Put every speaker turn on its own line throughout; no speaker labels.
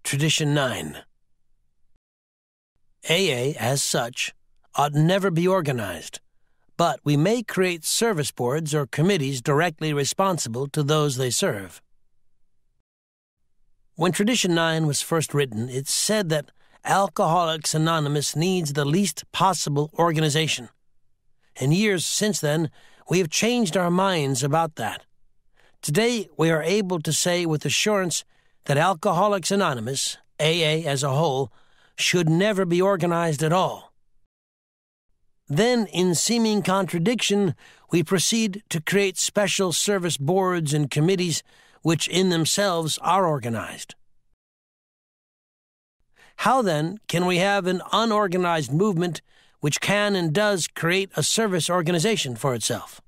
Tradition 9. AA, as such, ought never be organized, but we may create service boards or committees directly responsible to those they serve. When Tradition 9 was first written, it said that Alcoholics Anonymous needs the least possible organization. In years since then, we have changed our minds about that. Today, we are able to say with assurance that Alcoholics Anonymous, AA as a whole, should never be organized at all. Then, in seeming contradiction, we proceed to create special service boards and committees which in themselves are organized. How then can we have an unorganized movement which can and does create a service organization for itself?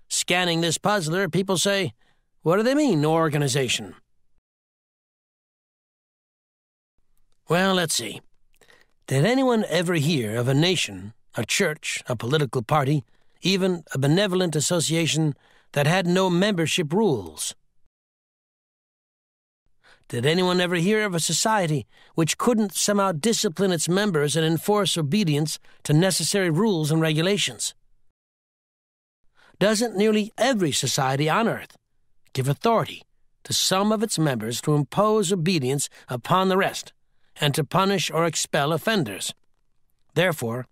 Scanning this puzzler, people say, what do they mean, no organization? Well, let's see. Did anyone ever hear of a nation, a church, a political party, even a benevolent association that had no membership rules? Did anyone ever hear of a society which couldn't somehow discipline its members and enforce obedience to necessary rules and regulations? Doesn't nearly every society on earth give authority to some of its members to impose obedience upon the rest and to punish or expel offenders? Therefore,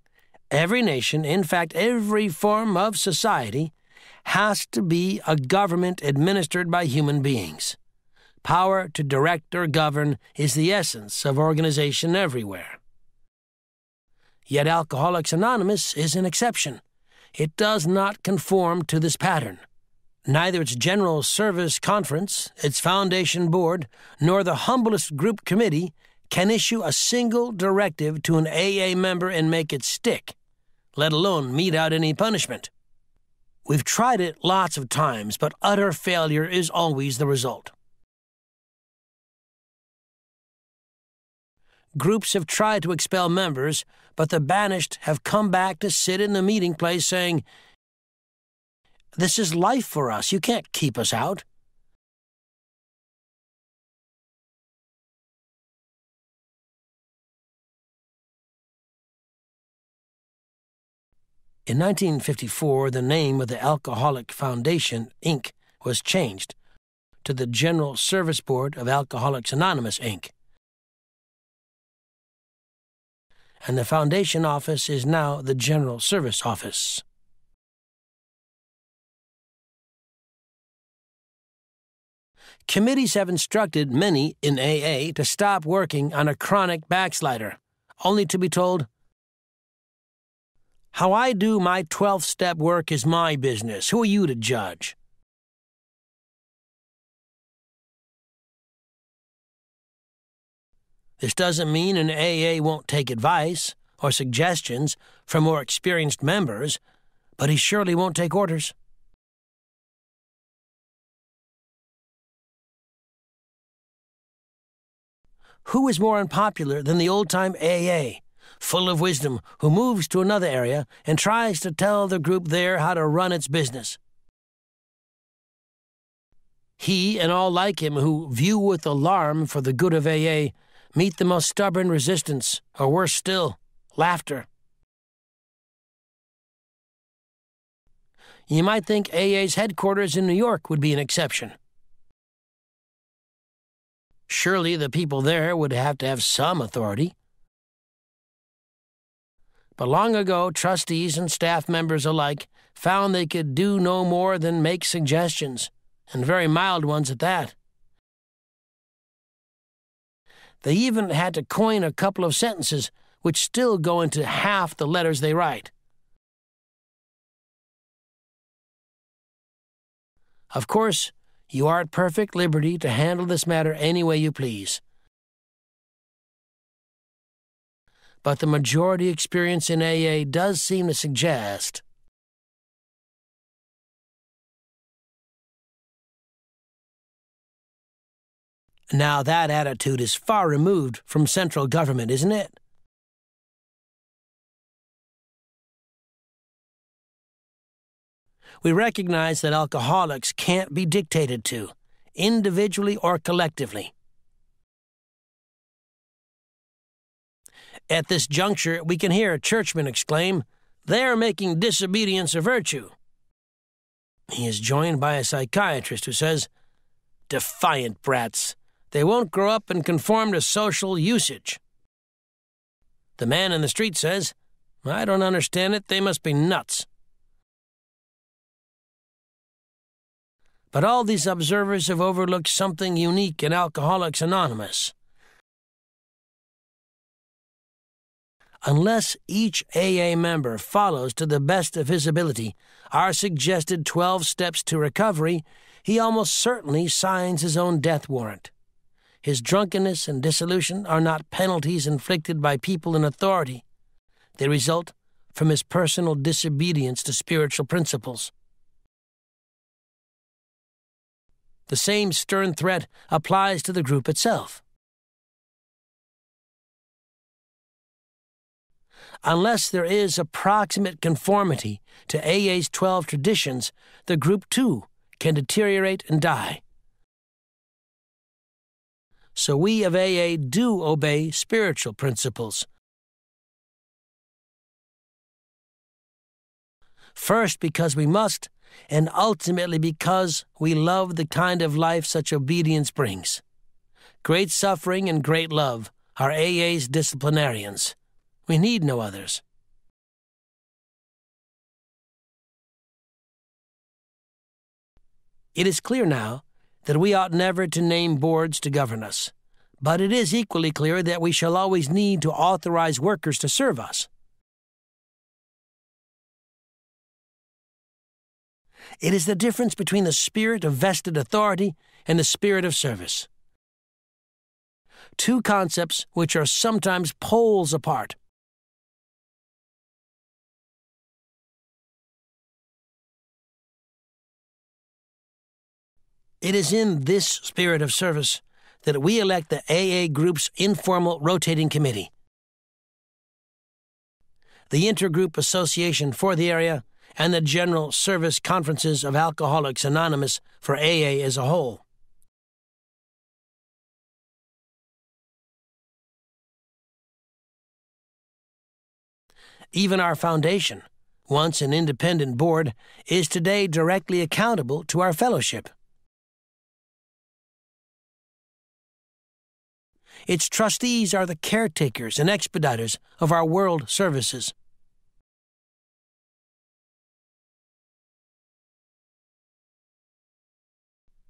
every nation, in fact every form of society, has to be a government administered by human beings. Power to direct or govern is the essence of organization everywhere. Yet Alcoholics Anonymous is an exception. It does not conform to this pattern. Neither its General Service Conference, its Foundation Board, nor the humblest group committee can issue a single directive to an AA member and make it stick, let alone mete out any punishment. We've tried it lots of times, but utter failure is always the result. Groups have tried to expel members, but the banished have come back to sit in the meeting place saying, "This is life for us. You can't keep us out." In 1954, the name of the Alcoholic Foundation, Inc. was changed to the General Service Board of Alcoholics Anonymous, Inc. And the Foundation office is now the General Service Office. Committees have instructed many in AA to stop working on a chronic backslider, only to be told, "How I do my 12th step work is my business. Who are you to judge?" This doesn't mean an AA won't take advice or suggestions from more experienced members, but he surely won't take orders. Who is more unpopular than the old-time AA, full of wisdom, who moves to another area and tries to tell the group there how to run its business? He and all like him who view with alarm for the good of AA meet the most stubborn resistance, or worse still, laughter. You might think AA's headquarters in New York would be an exception. Surely the people there would have to have some authority. But long ago, trustees and staff members alike found they could do no more than make suggestions, and very mild ones at that. They even had to coin a couple of sentences which still go into half the letters they write. Of course, you are at perfect liberty to handle this matter any way you please. But the majority experience in AA does seem to suggest now that attitude is far removed from central government, isn't it? We recognize that alcoholics can't be dictated to. individually or collectively. At this juncture, we can hear a churchman exclaim, "They are making disobedience a virtue." He is joined by a psychiatrist who says, "Defiant brats. They won't grow up and conform to social usage." The man in the street says, "I don't understand it. They must be nuts." But all these observers have overlooked something unique in Alcoholics Anonymous. Unless each AA member follows to the best of his ability our suggested 12 steps to recovery, he almost certainly signs his own death warrant. His drunkenness and dissolution are not penalties inflicted by people in authority. They result from his personal disobedience to spiritual principles. The same stern threat applies to the group itself. Unless there is approximate conformity to AA's 12 traditions, the group too can deteriorate and die. So we of AA do obey spiritual principles. First, because we must, and ultimately because we love the kind of life such obedience brings. Great suffering and great love are AA's disciplinarians. We need no others. It is clear now that we ought never to name boards to govern us, but it is equally clear that we shall always need to authorize workers to serve us. It is the difference between the spirit of vested authority and the spirit of service. Two concepts which are sometimes poles apart. It is in this spirit of service that we elect the AA Group's informal rotating committee, the Intergroup Association for the area, and the General Service Conferences of Alcoholics Anonymous for AA as a whole. Even our foundation, once an independent board, is today directly accountable to our fellowship. Its trustees are the caretakers and expediters of our world services.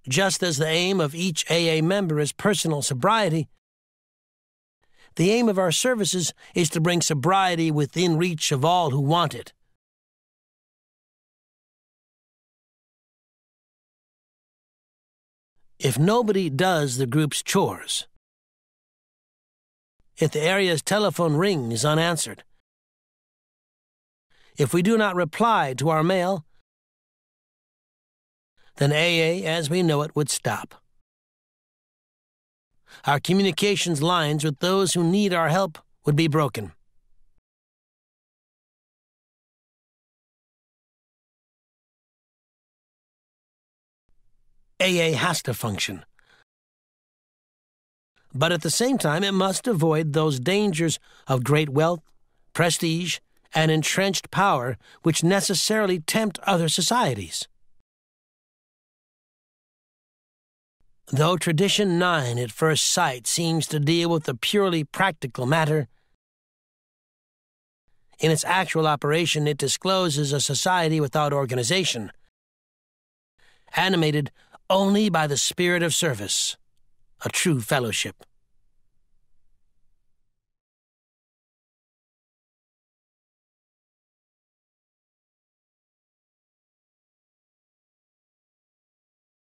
Just as the aim of each AA member is personal sobriety, the aim of our services is to bring sobriety within reach of all who want it. If nobody does the group's chores, if the area's telephone rings unanswered, if we do not reply to our mail, then AA, as we know it, would stop. Our communications lines with those who need our help would be broken. AA has to function. But at the same time, it must avoid those dangers of great wealth, prestige, and entrenched power which necessarily tempt other societies. Though Tradition 9 at first sight seems to deal with a purely practical matter, in its actual operation it discloses a society without organization, animated only by the spirit of service, a true fellowship.